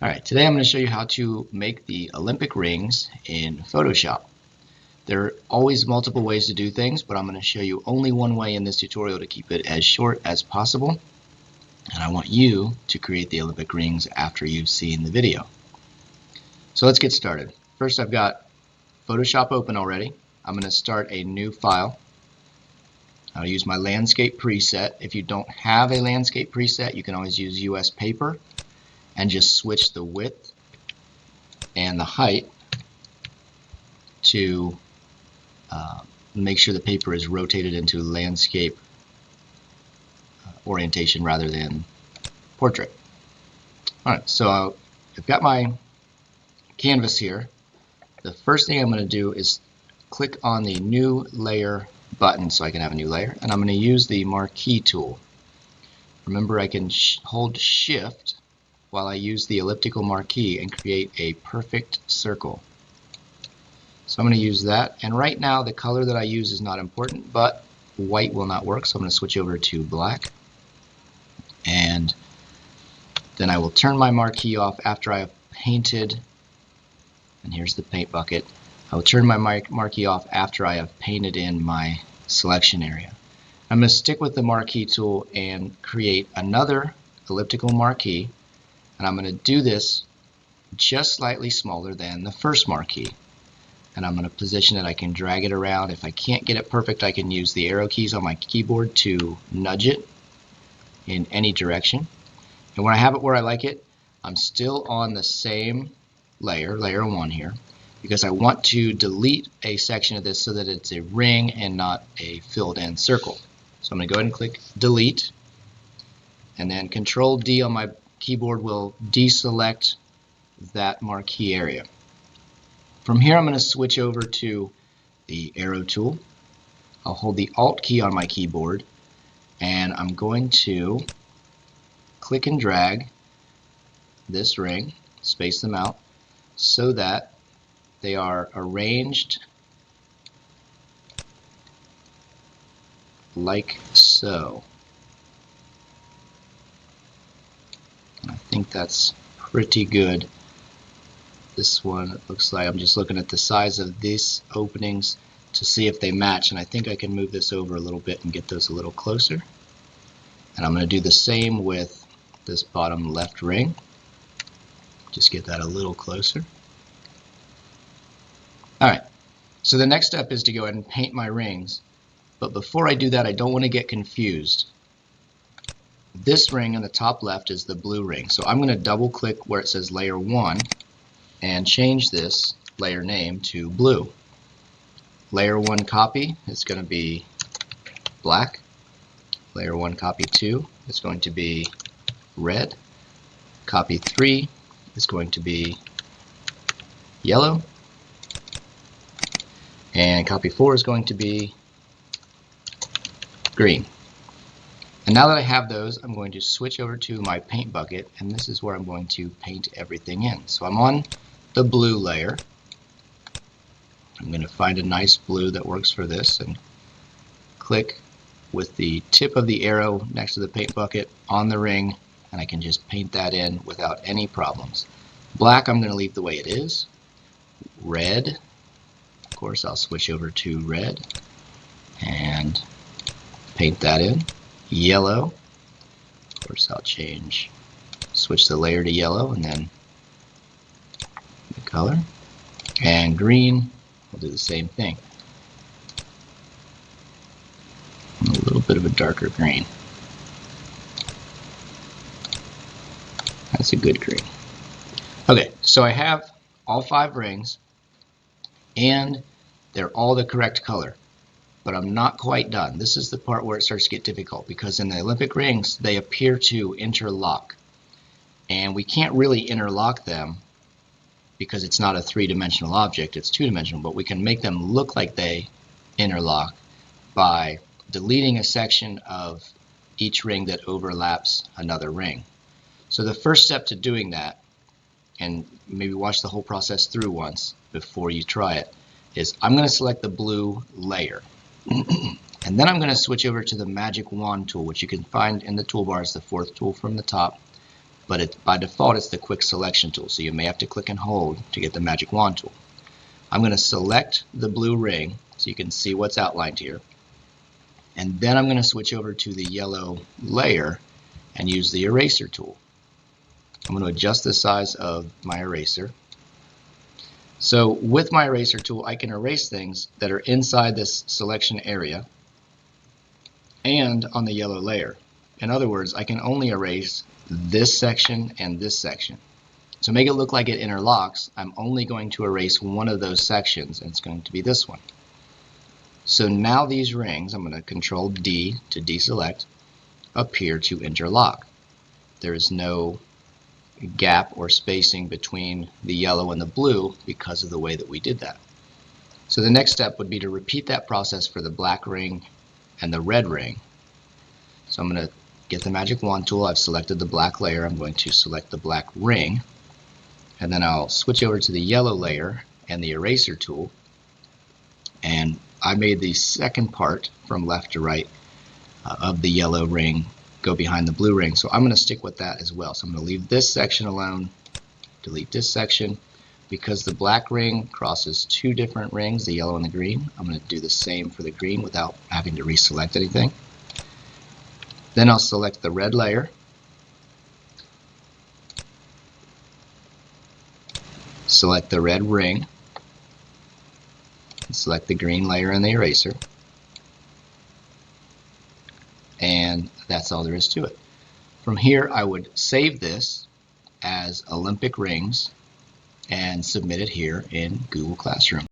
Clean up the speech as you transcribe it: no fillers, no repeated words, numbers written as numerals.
Alright, today I'm going to show you how to make the Olympic rings in Photoshop. There are always multiple ways to do things, but I'm going to show you only one way in this tutorial to keep it as short as possible. And I want you to create the Olympic rings after you've seen the video. So let's get started. First, I've got Photoshop open already. I'm going to start a new file. I'll use my landscape preset. If you don't have a landscape preset, you can always use US paper and just switch the width and the height to make sure the paper is rotated into landscape orientation rather than portrait. Alright, so I've got my canvas here. The first thing I'm going to do is click on the new layer button so I can have a new layer, and I'm going to use the marquee tool. Remember, I can hold shift while I use the elliptical marquee and create a perfect circle. So I'm going to use that, and right now the color that I use is not important, but white will not work, so I'm going to switch over to black, and then I will turn my marquee off after I have painted, and here's the paint bucket. I will turn my marquee off after I have painted in my selection area. I'm going to stick with the marquee tool and create another elliptical marquee, and I'm going to do this just slightly smaller than the first marquee. And I'm going to position it. I can drag it around. If I can't get it perfect, I can use the arrow keys on my keyboard to nudge it in any direction. And when I have it where I like it, I'm still on the same layer, layer 1 here, because I want to delete a section of this so that it's a ring and not a filled in circle. So I'm going to go ahead and click delete, and then Control D on my keyboard will deselect that marquee area. From here I'm going to switch over to the arrow tool. I'll hold the Alt key on my keyboard, and I'm going to click and drag this ring, space them out, so that they are arranged like so. I think that's pretty good. This one looks like, I'm just looking at the size of these openings to see if they match, and I think I can move this over a little bit and get those a little closer. And I'm going to do the same with this bottom left ring. Just get that a little closer. Alright, so the next step is to go ahead and paint my rings, but before I do that I don't want to get confused. This ring on the top left is the blue ring, so I'm going to double click where it says layer 1 and change this layer name to blue. Layer 1 copy is going to be black. Layer 1 copy 2 is going to be red. Copy 3 is going to be yellow. And copy 4 is going to be green. And now that I have those, I'm going to switch over to my paint bucket, and this is where I'm going to paint everything in. So I'm on the blue layer. I'm going to find a nice blue that works for this and click with the tip of the arrow next to the paint bucket on the ring, and I can just paint that in without any problems. Black I'm going to leave the way it is. Red, of course I'll switch over to red and paint that in. Yellow, of course I'll switch the layer to yellow and then the color. And green, we'll do the same thing. A little bit of a darker green. That's a good green. Okay, so I have all 5 rings and they're all the correct color. But I'm not quite done. This is the part where it starts to get difficult, because in the Olympic rings they appear to interlock, and we can't really interlock them because it's not a 3-dimensional object, it's 2-dimensional, but we can make them look like they interlock by deleting a section of each ring that overlaps another ring. So the first step to doing that, and maybe watch the whole process through once before you try it, is I'm going to select the blue layer. And then I'm going to switch over to the magic wand tool, which you can find in the toolbar as the 4th tool from the top. but by default it's the quick selection tool, so you may have to click and hold to get the magic wand tool. I'm going to select the blue ring so you can see what's outlined here, and then I'm going to switch over to the yellow layer and use the eraser tool. I'm going to adjust the size of my eraser. So with my eraser tool I can erase things that are inside this selection area and on the yellow layer. In other words, I can only erase this section and this section. To make it look like it interlocks, I'm only going to erase one of those sections, and it's going to be this one. So now these rings, I'm going to Control D to deselect, appear to interlock. There is no gap or spacing between the yellow and the blue because of the way that we did that. So the next step would be to repeat that process for the black ring and the red ring. So I'm going to get the magic wand tool. I've selected the black layer. I'm going to select the black ring, and then I'll switch over to the yellow layer and the eraser tool, and I made the second part from left to right of the yellow ring go behind the blue ring, so I'm going to stick with that as well. So I'm going to leave this section alone, delete this section. Because the black ring crosses two different rings, the yellow and the green, I'm going to do the same for the green without having to reselect anything. Then I'll select the red layer, select the red ring, and select the green layer and the eraser, and that's all there is to it. From here I would save this as OlympicRings and submit it here in Google Classroom.